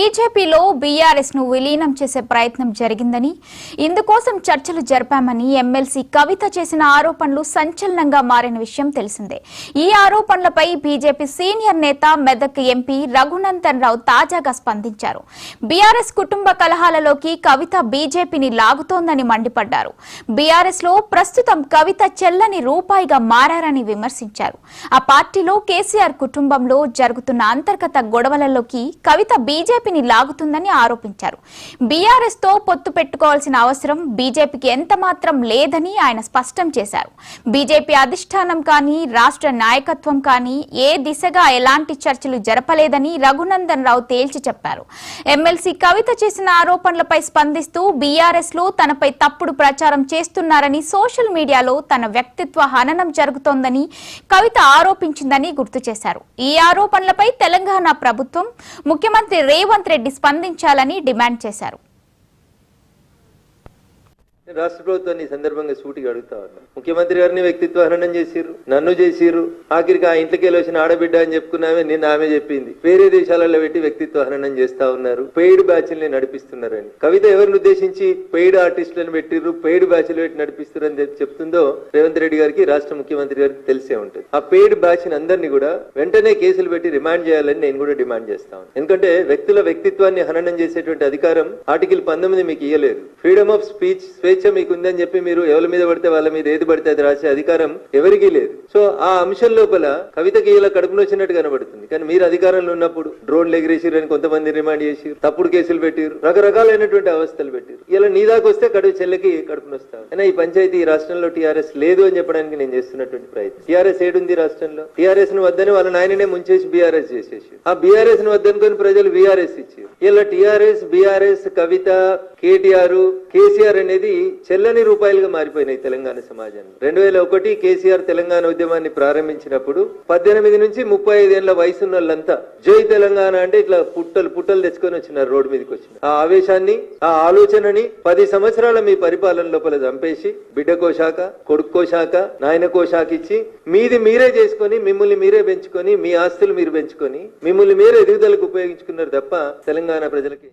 బీజేపీలో బీఆర్ఎస్ ను విలీనం చేసే ప్రయత్నం జరిగిందని, ఇందుకోసం చర్చలు జరిపామని ఎమ్మెల్సీ కవిత చేసిన ఆరోపణలు సంచలనంగా మారిన విషయం తెలిసిందే. ఈ ఆరోపణలపై బీజేపీ సీనియర్ నేత మెదక్ ఎంపీ రఘునందన్ రావు తాజాగా స్పందించారు. బీఆర్ఎస్ కుటుంబ కలహాలలోకి కవిత బీజేపీని లాగుతోందని మండిపడ్డారు. బీఆర్ఎస్ లో ప్రస్తుతం కవిత చెల్లని రూపాయిగా మారారని విమర్శించారు. ఆ పార్టీలో కేసీఆర్ కుటుంబంలో జరుగుతున్న అంతర్గత గొడవలలోకి కవిత బీజేపీని లాగుతుందని ఆరోపించారు. బీఆర్ఎస్ తో పొత్తు పెట్టుకోవాల్సిన అవసరం బీజేపీకి ఎంత మాత్రం లేదని ఆయన స్పష్టం చేశారు. బీజేపీ అధిష్టానం కానీ రాష్ట్ర నాయకత్వం కానీ ఏ దిశగా ఎలాంటి చర్చలు జరపలేదని రఘునందన్ రావు తేల్చి చెప్పారు. ఎమ్మెల్సీ కవిత చేసిన ఆరోపణలపై స్పందిస్తూ బీఆర్ఎస్ లో తనపై తప్పుడు ప్రచారం చేస్తున్నారని, సోషల్ మీడియాలో తన వ్యక్తిత్వ హననం జరుగుతోందని కవిత ఆరోపించిందని గుర్తు చేశారు. ఈ ఆరోపణలపై తెలంగాణ ప్రభుత్వం, ముఖ్యమంత్రి రేవంత్ రెడ్డి స్పందించాలని డిమాండ్ చేశారు. రాష్ట్ర ప్రభుత్వాన్ని సందర్భంగా సూటిగా అడుగుతా ఉన్నా. ముఖ్యమంత్రి గారిని వ్యక్తిత్వ హననం చేసిర్రు, నన్ను చేసిర్రు. ఆఖరికి ఆ ఇంట్లోకి వచ్చిన ఆడబిడ్డ అని చెప్పుకున్నామే, నిన్న ఆమె చెప్పింది వేరే దేశాలలో పెట్టి వ్యక్తిత్వ హననం చేస్తా ఉన్నారు, పెయిడ్ బ్యాచ్ల్ని నడిపిస్తున్నారని. కవిత ఎవరిని ఉద్దేశించి పెయిడ్ ఆర్టిస్టులను పెట్టిర్రు, పెయిడ్ బ్యాచ్లు పెట్టి నడిపిస్తున్నారని చెప్తుందో రేవంత్ రెడ్డి గారికి, రాష్ట్ర ముఖ్యమంత్రి గారికి తెలిసే ఉంటుంది. ఆ పెయిడ్ బ్యాచ్ అందరినీ కూడా వెంటనే కేసులు పెట్టి రిమాండ్ చేయాలని నేను కూడా డిమాండ్ చేస్తాను. ఎందుకంటే వ్యక్తుల వ్యక్తిత్వాన్ని హననం చేసేటువంటి అధికారం ఆర్టికల్ 19 మీకు ఇయ్యలేదు. ఫ్రీడమ్ ఆఫ్ స్పీచ్, స్వేచ్ఛ మీకు ఉందని చెప్పి మీరు ఎవరి మీద పడితే వాళ్ళ మీద ఏది పడితే అది రాసే అధికారం ఎవరికీ లేదు. సో ఆ అంశం లోపల కవితకి ఇలా కడుపును వచ్చినట్టు కనబడుతుంది. కానీ మీరు అధికారంలో ఉన్నప్పుడు డ్రోన్లు ఎగిరేసిరని కొంతమంది రిమాండ్ చేసిరు, తప్పుడు కేసులు పెట్టిరు, రకరకాలైనటువంటి అవస్థలు పెట్టిరు. ఇలా నీ దాకా వస్తే చెల్లెకి కడుపును వస్తావు. అయినా ఈ పంచాయతీ ఈ రాష్ట్రంలో టీఆర్ఎస్ లేదు అని చెప్పడానికి నేను చేస్తున్నటువంటి ప్రయత్నం. టీఆర్ఎస్ ఏడుంది రాష్ట్రంలో? టీఆర్ఎస్ ను వద్దని వాళ్ళ నాయననే ముంచేసి బీఆర్ఎస్ చేసేసి, ఆ బీఆర్ఎస్ ను వద్దనుకొని ప్రజలు బీఆర్ఎస్ ఇచ్చారు. ఇలా టీఆర్ఎస్, బీఆర్ఎస్, కవిత, కేటీఆర్, కేసీఆర్ అనేది చెల్లని రూపాయలుగా మారిపోయినాయి తెలంగాణ సమాజంలో. 2001 కేసీఆర్ తెలంగాణ ఉద్యమాన్ని ప్రారంభించినప్పుడు 18 నుంచి 35 ఏళ్ల వయసున్న వాళ్ళంతా జై తెలంగాణ అంటే ఇట్లా పుట్టలు తెచ్చుకొని వచ్చినారు, రోడ్డు మీదకి వచ్చినారు. ఆ ఆవేశాన్ని, ఆ ఆలోచనని 10 సంవత్సరాల మీ పరిపాలన లోపల చంపేసి బిడ్డకో శాఖ, కొడుక్కో శాఖ, నాయనకో శాఖ ఇచ్చి మీది మీరే చేసుకొని, మిమ్మల్ని మీరే పెంచుకొని, మీ ఆస్తులు మీరు పెంచుకొని, మిమ్మల్ని మీరే ఎదుగుదలకు ఉపయోగించుకున్నారు తప్ప తెలంగాణ ప్రజలకి